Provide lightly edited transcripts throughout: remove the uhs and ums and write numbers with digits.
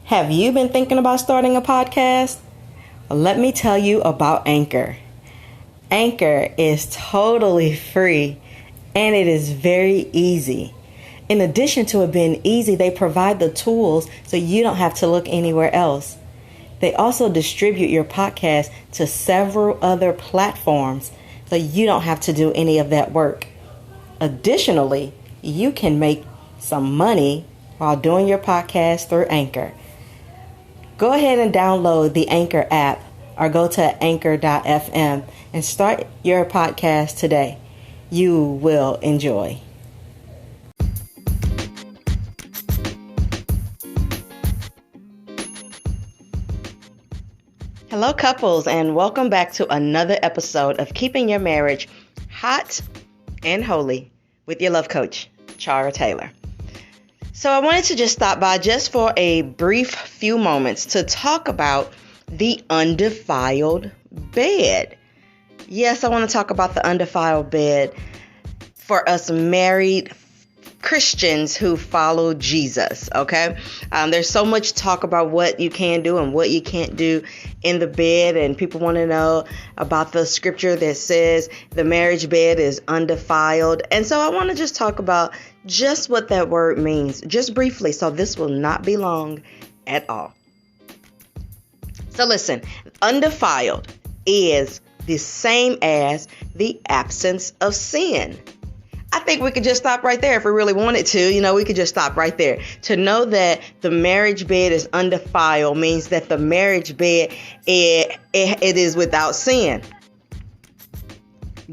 Have you been thinking about starting a podcast? Well, let me tell you about Anchor. Anchor is totally free and it is very easy. In addition to it being easy, they provide the tools so you don't have to look anywhere else. They also distribute your podcast to several other platforms so you don't have to do any of that work. Additionally, you can make some money while doing your podcast through Anchor. Go ahead and download the Anchor app or go to anchor.fm and start your podcast today. You will enjoy. Hello, couples, and welcome back to another episode of Keeping Your Marriage Hot and Holy with your love coach, Chara Taylor. So I wanted to just stop by just for a brief few moments to talk about the undefiled bed. Yes, I want to talk about the undefiled bed for us married Christians who follow Jesus, okay? There's so much talk about what you can do and what you can't do in the bed, and people want to know about the scripture that says the marriage bed is undefiled. And so I want to just talk about just what that word means, just briefly, so this will not be long at all. So listen, undefiled is the same as the absence of sin. I think we could just stop right there if we really wanted to. We could just stop right there. To know that the marriage bed is undefiled means that the marriage bed, it is without sin.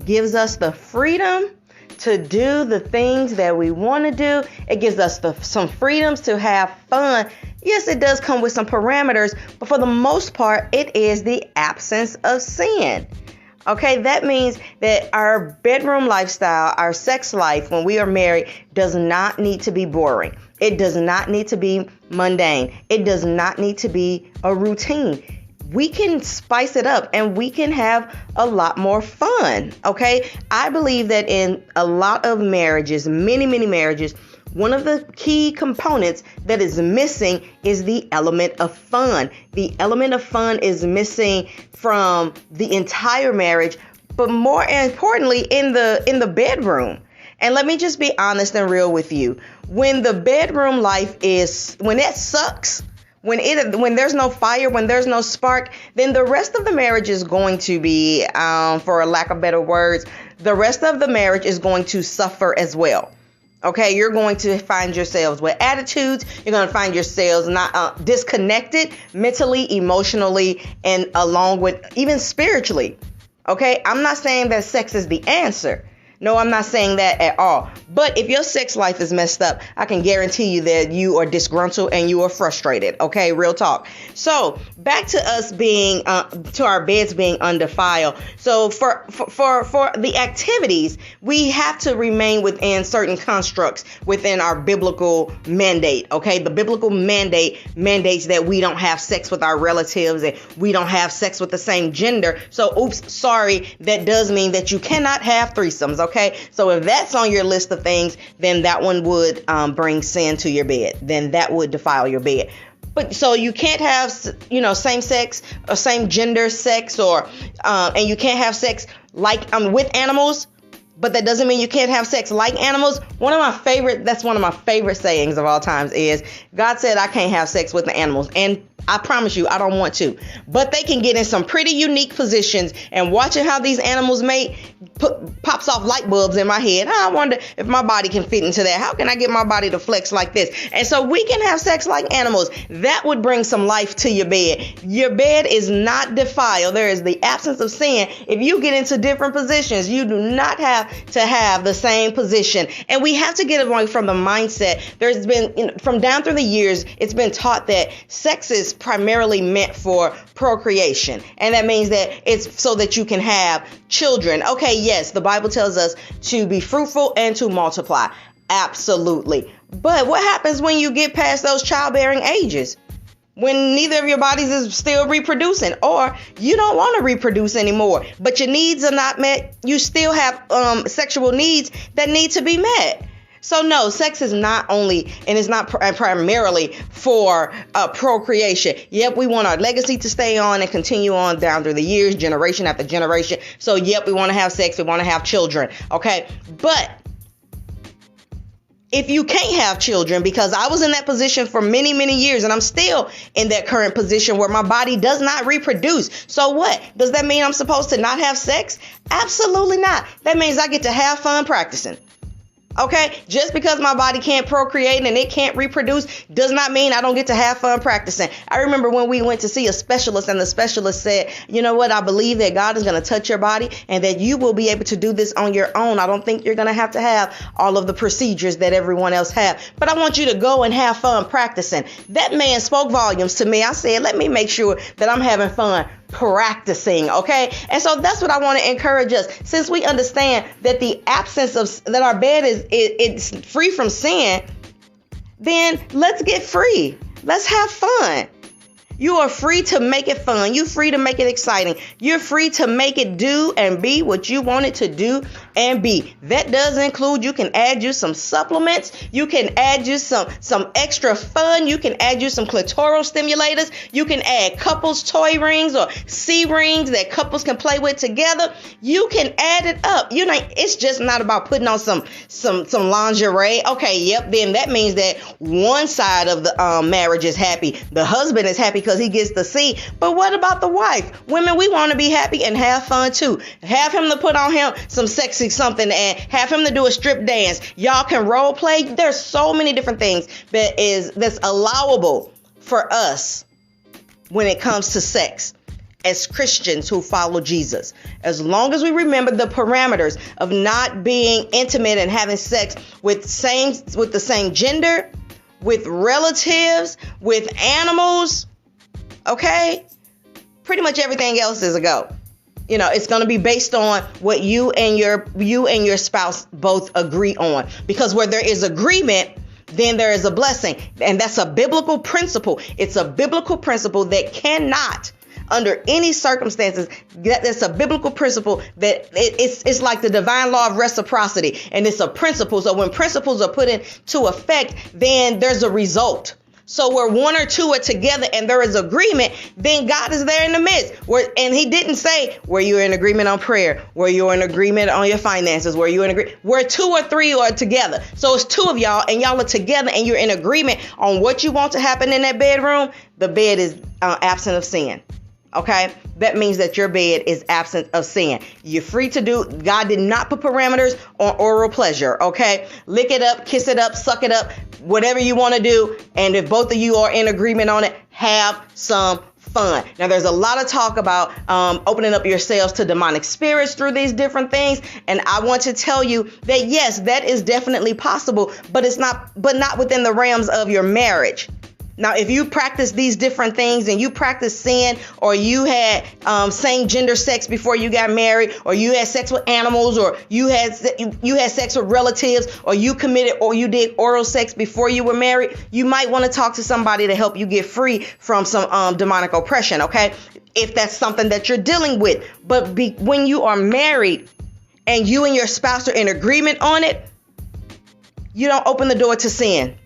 Gives us the freedom to do the things that we want to do. It gives us some freedoms to have fun. Yes, it does come with some parameters, but for the most part, it is the absence of sin. Okay, that means that our bedroom lifestyle, our sex life when we are married does not need to be boring. It does not need to be mundane. It does not need to be a routine. We can spice it up and we can have a lot more fun. Okay, I believe that in a lot of marriages, many marriages, one of the key components that is missing is the element of fun. The element of fun is missing from the entire marriage, but more importantly in the bedroom. And let me just be honest and real with you. When the bedroom life when it sucks, when there's no fire, when there's no spark, then the rest of the marriage is going to be, for a lack of better words, the rest of the marriage is going to suffer as well. Okay, you're going to find yourselves with attitudes. You're going to find yourselves not disconnected mentally, emotionally, and along with even spiritually. Okay, I'm not saying that sex is the answer. No, I'm not saying that at all. But if your sex life is messed up, I can guarantee you that you are disgruntled and you are frustrated. Okay, real talk. So back to us being, to our beds being undefiled. So for the activities, we have to remain within certain constructs within our biblical mandate. Okay, the biblical mandate mandates that we don't have sex with our relatives and we don't have sex with the same gender. So, oops, sorry, that does mean that you cannot have threesomes. Okay, so if that's on your list of things, then that one would bring sin to your bed. Then that would defile your bed. But so you can't have, same sex or same gender sex and you can't have sex like with animals. But that doesn't mean you can't have sex like animals. That's one of my favorite sayings of all times is God said I can't have sex with the animals. And I promise you, I don't want to. But they can get in some pretty unique positions, and watching how these animals mate pops off light bulbs in my head. I wonder if my body can fit into that. How can I get my body to flex like this? And so we can have sex like animals. That would bring some life to your bed. Your bed is not defiled. There is the absence of sin. If you get into different positions, you do not have to have the same position. And we have to get away from the mindset. There's been, from down through the years, it's been taught that sex is primarily meant for procreation. And that means that it's so that you can have children. Okay, yes, the Bible tells us to be fruitful and to multiply. Absolutely. But what happens when you get past those childbearing ages? When neither of your bodies is still reproducing, or you don't want to reproduce anymore, but your needs are not met. You still have sexual needs that need to be met. So no, sex is not only, and it's not primarily for procreation. Yep, we want our legacy to stay on and continue on down through the years, generation after generation. So yep, we want to have sex, we want to have children. Okay, but if you can't have children, because I was in that position for many, many years, and I'm still in that current position where my body does not reproduce. So what? Does that mean I'm supposed to not have sex? Absolutely not. That means I get to have fun practicing. Okay, just because my body can't procreate and it can't reproduce does not mean I don't get to have fun practicing. I remember when we went to see a specialist, and the specialist said, you know what, I believe that God is going to touch your body and that you will be able to do this on your own. I don't think you're going to have all of the procedures that everyone else have, but I want you to go and have fun practicing. That man spoke volumes to me. I said, let me make sure that I'm having fun practicing. Okay. And so that's what I want to encourage us. Since we understand that the absence of, that our bed it's free from sin, then let's get free. Let's have fun. You are free to make it fun. You're free to make it exciting. You're free to make it do and be what you want it to do and be. That does include, you can add you some supplements. You can add you some extra fun. You can add you some clitoral stimulators. You can add couples toy rings or C-rings that couples can play with together. You can add it up. You know, it's just not about putting on some lingerie. Okay, yep. Then that means that one side of the marriage is happy. The husband is happy because he gets to see. But what about the wife? Women, we want to be happy and have fun too. Have him to put on him some sexy something and have him to do a strip dance. Y'all can role play. There's so many different things that's allowable for us when it comes to sex as Christians who follow Jesus. As long as we remember the parameters of not being intimate and having sex with the same gender, with relatives, with animals. Okay, pretty much everything else is a go. You know, it's going to be based on what you and your spouse both agree on, because where there is agreement, then there is a blessing. And that's a biblical principle. It's a biblical principle that cannot, under any circumstances, that's a biblical principle that it's like the divine law of reciprocity. And it's a principle. So when principles are put into effect, then there's a result. So where one or two are together and there is agreement, then God is there in the midst. And he didn't say, were you in agreement on prayer? Were you in agreement on your finances? Were you in agreement? Where two or three are together. So it's two of y'all and y'all are together and you're in agreement on what you want to happen in that bedroom. The bed is absent of sin. Okay, that means that your bed is absent of sin. You're free to do. God did not put parameters on oral pleasure. Okay, lick it up, kiss it up, suck it up, whatever you want to do. And if both of you are in agreement on it, have some fun. Now, there's a lot of talk about opening up yourselves to demonic spirits through these different things. And I want to tell you that, yes, that is definitely possible, but not within the realms of your marriage. Now, if you practice these different things and you practice sin, or you had same gender sex before you got married, or you had sex with animals, or you had sex with relatives, or you committed or you did oral sex before you were married, you might want to talk to somebody to help you get free from some demonic oppression. OK, if that's something that you're dealing with. But when you are married and you and your spouse are in agreement on it, you don't open the door to sin.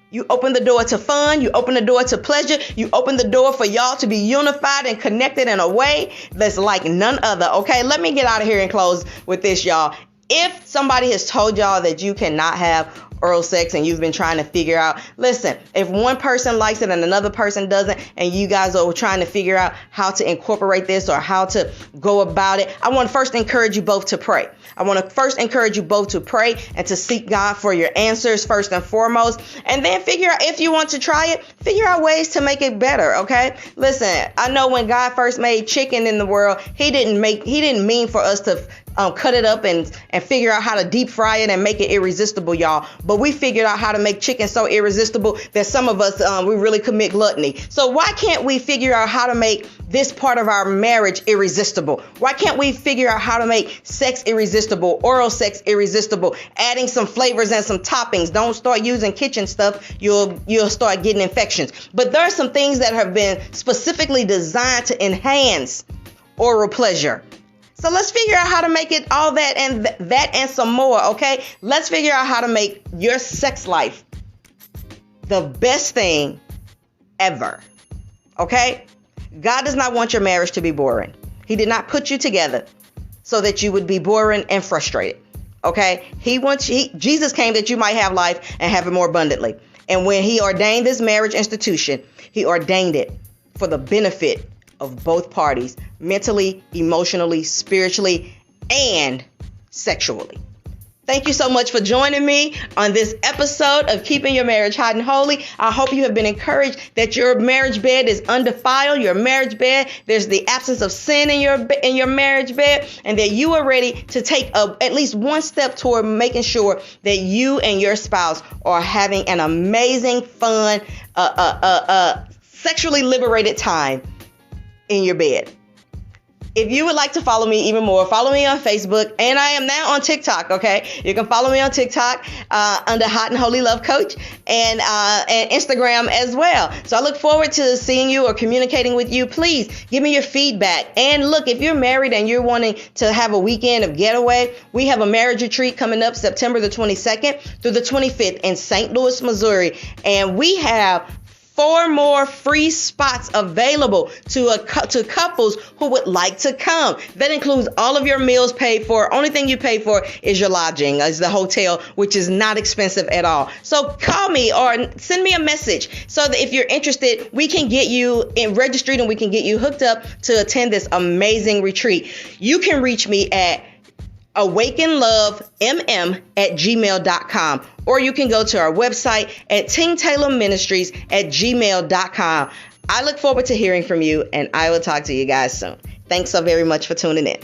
You open the door to fun. You open the door to pleasure. You open the door for y'all to be unified and connected in a way that's like none other. Okay, let me get out of here and close with this, y'all. If somebody has told y'all that you cannot have oral sex and you've been trying to figure out, listen, if one person likes it and another person doesn't, and you guys are trying to figure out how to incorporate this or how to go about it, I want to first encourage you both to pray. I want to first encourage you both to pray and to seek God for your answers first and foremost, and then figure out, if you want to try it, figure out ways to make it better. Okay, listen, I know when God first made chicken in the world, he didn't mean for us to cut it up and figure out how to deep fry it and make it irresistible, y'all. But we figured out how to make chicken so irresistible that some of us, we really commit gluttony. So why can't we figure out how to make this part of our marriage irresistible? Why can't we figure out how to make sex irresistible, oral sex irresistible, adding some flavors and some toppings? Don't start using kitchen stuff. You'll start getting infections. But there are some things that have been specifically designed to enhance oral pleasure. So let's figure out how to make it all that and some more, okay? Let's figure out how to make your sex life the best thing ever, okay? God does not want your marriage to be boring. He did not put you together so that you would be boring and frustrated, okay? Jesus came that you might have life and have it more abundantly. And when he ordained this marriage institution, he ordained it for the benefit of both parties, mentally, emotionally, spiritually, and sexually. Thank you so much for joining me on this episode of Keeping Your Marriage Hot and Holy. I hope you have been encouraged that your marriage bed is undefiled, your marriage bed, there's the absence of sin in your marriage bed, and that you are ready to take at least one step toward making sure that you and your spouse are having an amazing, fun, sexually liberated time in your bed. If you would like to follow me even more, follow me on Facebook, and I am now on TikTok, okay? You can follow me on TikTok under Hot and Holy Love Coach and Instagram as well. So I look forward to seeing you or communicating with you. Please give me your feedback. And look, if you're married and you're wanting to have a weekend of getaway, we have a marriage retreat coming up September the 22nd through the 25th in St. Louis, Missouri. And we have 4 more free spots available to couples who would like to come. That includes all of your meals paid for. Only thing you pay for is your lodging, is the hotel, which is not expensive at all. So call me or send me a message so that if you're interested, we can get you registered and we can get you hooked up to attend this amazing retreat. You can reach me at awakenlovemm@gmail.com, or you can go to our website at teamtaylorministries@gmail.com. I look forward to hearing from you, and I will talk to you guys soon. Thanks so very much for tuning in.